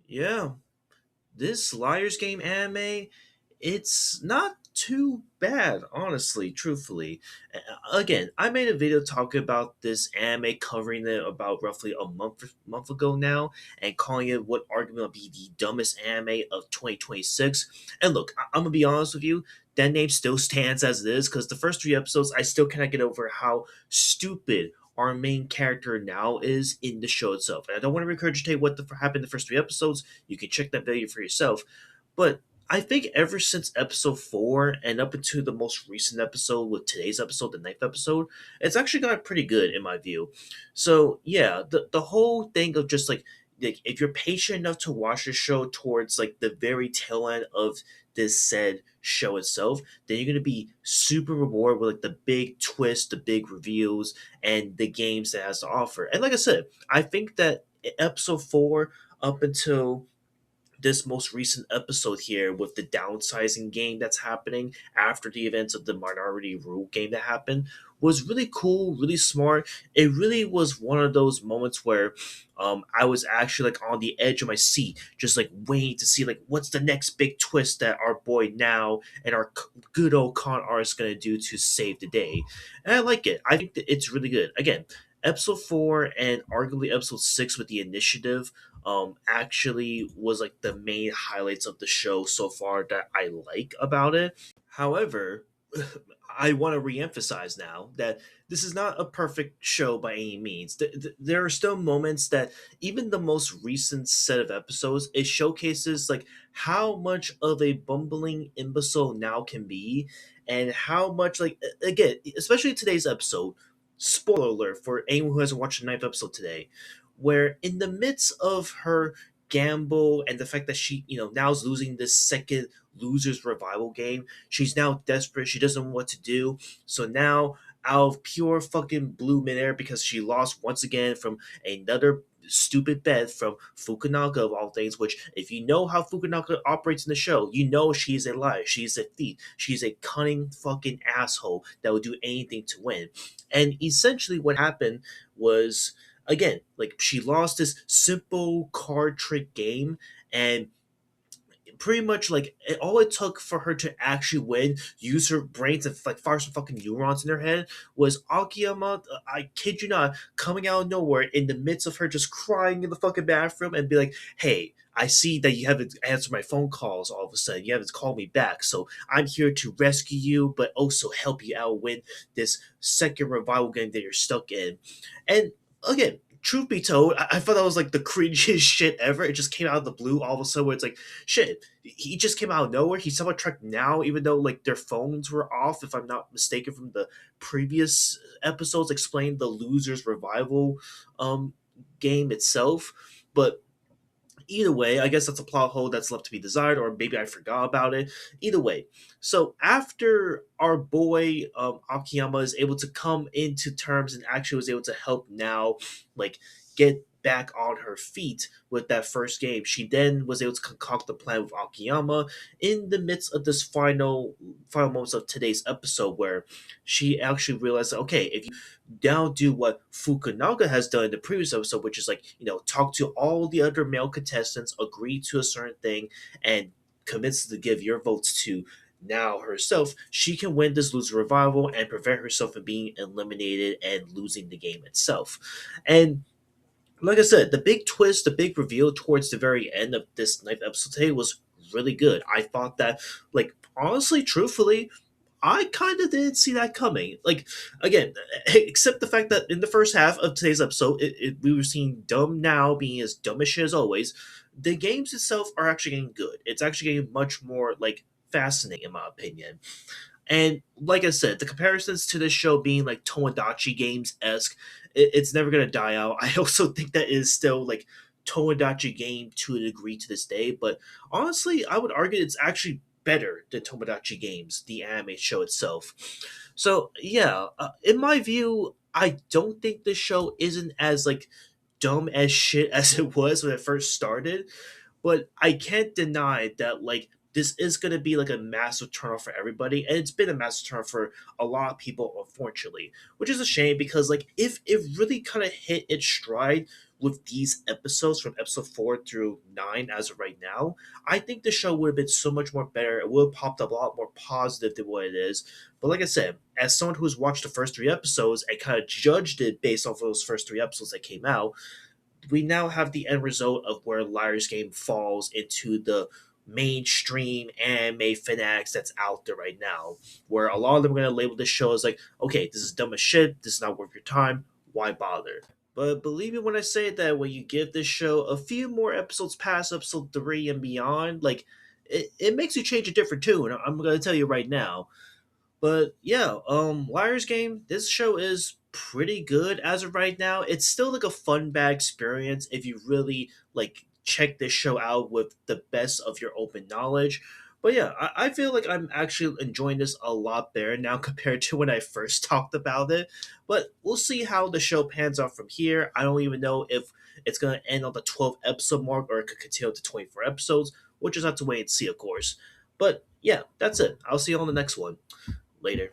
Yeah, this Liar's Game anime, it's not too bad, honestly, truthfully. Again, I made a video talking about this anime, covering it about roughly a month ago now, and calling it what arguably will be the dumbest anime of 2026. And look, I'm gonna be honest with you, that name still stands as it is because the first three episodes, I still cannot get over how stupid our main character now is in the show itself. And I don't want to regurgitate what happened in the first three episodes. You can check that video for yourself. But I think ever since episode four and up into the most recent episode with today's episode, the ninth episode, it's actually got pretty good in my view. So yeah, the whole thing of just like if you're patient enough to watch the show towards like the very tail end of this said show itself, then you're gonna be super rewarded with like the big twist, the big reveals, and the games that it has to offer. And like I said, I think that episode four up until this most recent episode here with the downsizing game that's happening after the events of the Minority Rule game that happened was really cool, really smart. It really was one of those moments where I was actually like on the edge of my seat, just like waiting to see like what's the next big twist that our boy now and our good old con artist gonna do to save the day. And I like it. I think that it's really good. Again, episode four and arguably episode six with the initiative actually was like the main highlights of the show so far that I like about it. However, I want to reemphasize now that this is not a perfect show by any means. There are still moments that even the most recent set of episodes it showcases like how much of a bumbling imbecile now can be, and how much like again, especially today's episode. Spoiler alert for anyone who hasn't watched the ninth episode today, where in the midst of her gamble and the fact that she, now is losing this second losers revival game, she's now desperate. She doesn't know what to do. So now, out of pure fucking blue midair, because she lost once again from another stupid bet from Fukunaga of all things, which if you know how Fukunaga operates in the show, you know she's a liar. She's a thief. She's a cunning fucking asshole that will do anything to win. And essentially what happened was, again, like she lost this simple card trick game, and pretty much like all it took for her to actually win, use her brains and like fire some fucking neurons in her head, was Akiyama. I kid you not, coming out of nowhere in the midst of her just crying in the fucking bathroom and be like, "Hey, I see that you haven't answered my phone calls. All of a sudden, you haven't called me back. So I'm here to rescue you, but also help you out win this second revival game that you're stuck in." And again, truth be told, I thought that was like the cringiest shit ever. It just came out of the blue all of a sudden, where it's like, shit, he just came out of nowhere. He's someone tracked now, even though like their phones were off, if I'm not mistaken, from the previous episodes explaining the losers revival um game itself. But either way, I guess that's a plot hole that's left to be desired, or maybe I forgot about it. Either way, so after our boy Akiyama is able to come into terms and actually was able to help now, like get back on her feet with that first game, she then was able to concoct a plan with Akiyama in the midst of this final moments of today's episode, where she actually realized, okay, if you now do what Fukunaga has done in the previous episode, which is like, talk to all the other male contestants, agree to a certain thing, and commits to give your votes to now herself, she can win this loser revival and prevent herself from being eliminated and losing the game itself. And like I said, the big twist, the big reveal towards the very end of this ninth episode today was really good. I thought that, like, honestly, truthfully, I kind of didn't see that coming. Like, again, except the fact that in the first half of today's episode, we were seeing dumb now being as dumb as shit as always. The games itself are actually getting good. It's actually getting much more, like, fascinating, in my opinion. And like I said, the comparisons to this show being like Tomodachi games esque, it's never gonna die out. I also think that is still like Tomodachi game to a degree to this day, but honestly, I would argue it's actually better than Tomodachi games, the anime show itself. So yeah, in my view, I don't think this show isn't as like dumb as shit as it was when it first started, but I can't deny that like this is going to be like a massive turnoff for everybody, and it's been a massive turnoff for a lot of people, unfortunately, which is a shame because like if it really kind of hit its stride with these episodes from episode 4 through 9 as of right now, I think the show would have been so much more better. It would have popped up a lot more positive than what it is. But like I said, as someone who's watched the first 3 episodes and kind of judged it based off of those first 3 episodes that came out, we now have the end result of where Liar's Game falls into the mainstream anime fanatics that's out there right now, where a lot of them are going to label this show as like, okay, this is dumb as shit, this is not worth your time, why bother? But believe me when I say that when you give this show a few more episodes past episode 3 and beyond, like, it makes you change a different tune. I'm going to tell you right now. But yeah, Liar's Game, this show is pretty good as of right now. It's still like a fun bad experience if you really like check this show out with the best of your open knowledge. But yeah, I feel like I'm actually enjoying this a lot better now compared to when I first talked about it. But we'll see how the show pans out from here. I don't even know if it's gonna end on the 12 episode mark or it could continue to 24 episodes. We'll just have to wait and see, of course. But yeah, that's it. I'll see you on the next one. Later.